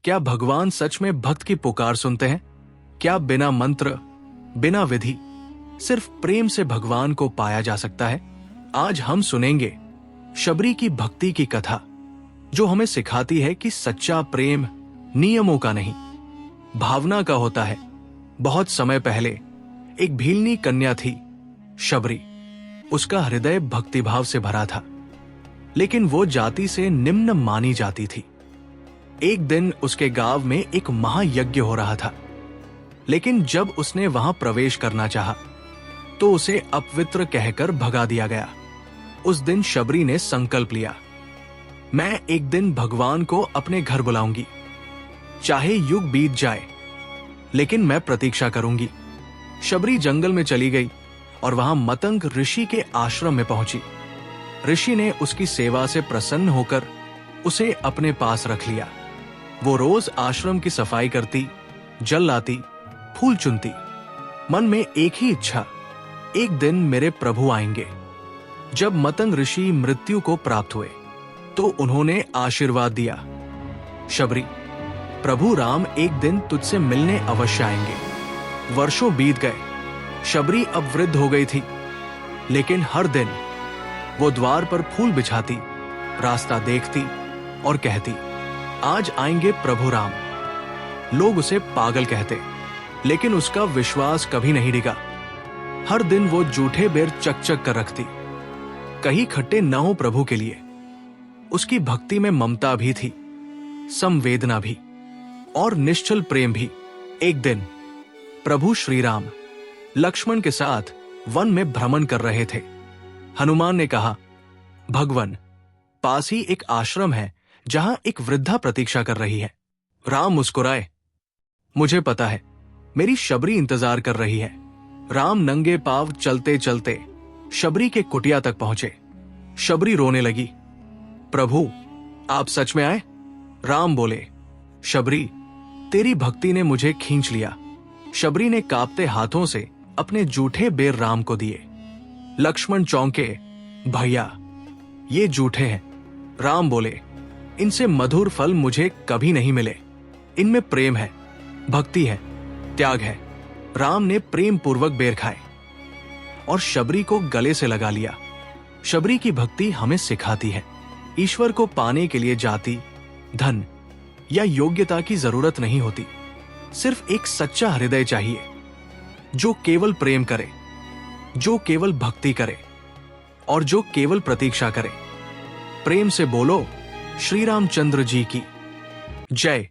क्या भगवान सच में भक्त की पुकार सुनते हैं? क्या बिना मंत्र, बिना विधि, सिर्फ प्रेम से भगवान को पाया जा सकता है? आज हम सुनेंगे शबरी की भक्ति की कथा, जो हमें सिखाती है कि सच्चा प्रेम नियमों का नहीं, भावना का होता है। बहुत समय पहले एक भीलनी कन्या थी, शबरी। उसका हृदय भक्तिभाव से भरा था, लेकिन वो जाति से निम्न मानी जाती थी। एक दिन उसके गांव में एक महायज्ञ हो रहा था, लेकिन जब उसने वहां प्रवेश करना चाहा, तो उसे अपवित्र कहकर भगा दिया गया। उस दिन शबरी ने संकल्प लिया, मैं एक दिन भगवान को अपने घर बुलाऊंगी, चाहे युग बीत जाए, लेकिन मैं प्रतीक्षा करूंगी। शबरी जंगल में चली गई और वहां मतंग ऋषि के आश्रम में पहुंची। ऋषि ने उसकी सेवा से प्रसन्न होकर उसे अपने पास रख लिया। वो रोज आश्रम की सफाई करती, जल लाती, फूल चुनती। मन में एक ही इच्छा, एक दिन मेरे प्रभु आएंगे। जब मतंग ऋषि मृत्यु को प्राप्त हुए, तो उन्होंने आशीर्वाद दिया, शबरी, प्रभु राम एक दिन तुझसे मिलने अवश्य आएंगे। वर्षों बीत गए। शबरी अब वृद्ध हो गई थी, लेकिन हर दिन वो द्वार पर फूल बिछाती, रास्ता देखती और कहती, आज आएंगे प्रभु राम। लोग उसे पागल कहते, लेकिन उसका विश्वास कभी नहीं डिगा। हर दिन वो जूठे बेर चक कर रखती, कहीं खट्टे न हो प्रभु के लिए। उसकी भक्ति में ममता भी थी, संवेदना भी और निश्चल प्रेम भी। एक दिन प्रभु श्री राम लक्ष्मण के साथ वन में भ्रमण कर रहे थे। हनुमान ने कहा, भगवन, पास ही एक आश्रम है जहां एक वृद्धा प्रतीक्षा कर रही है। राम मुस्कुराए, मुझे पता है, मेरी शबरी इंतजार कर रही है। राम नंगे पांव चलते चलते शबरी के कुटिया तक पहुंचे। शबरी रोने लगी, प्रभु, आप सच में आए? राम बोले, शबरी, तेरी भक्ति ने मुझे खींच लिया। शबरी ने कांपते हाथों से अपने जूठे बेर राम को दिए। लक्ष्मण चौंके, भैया, ये जूठे हैं। राम बोले, इनसे मधुर फल मुझे कभी नहीं मिले। इनमें प्रेम है, भक्ति है, त्याग है। राम ने प्रेम पूर्वक बेर खाए और शबरी को गले से लगा लिया। शबरी की भक्ति हमें सिखाती है, ईश्वर को पाने के लिए जाति, धन या योग्यता की जरूरत नहीं होती। सिर्फ एक सच्चा हृदय चाहिए, जो केवल प्रेम करे, जो केवल भक्ति करे और जो केवल प्रतीक्षा करे। प्रेम से बोलो, श्री रामचंद्र जी की जय।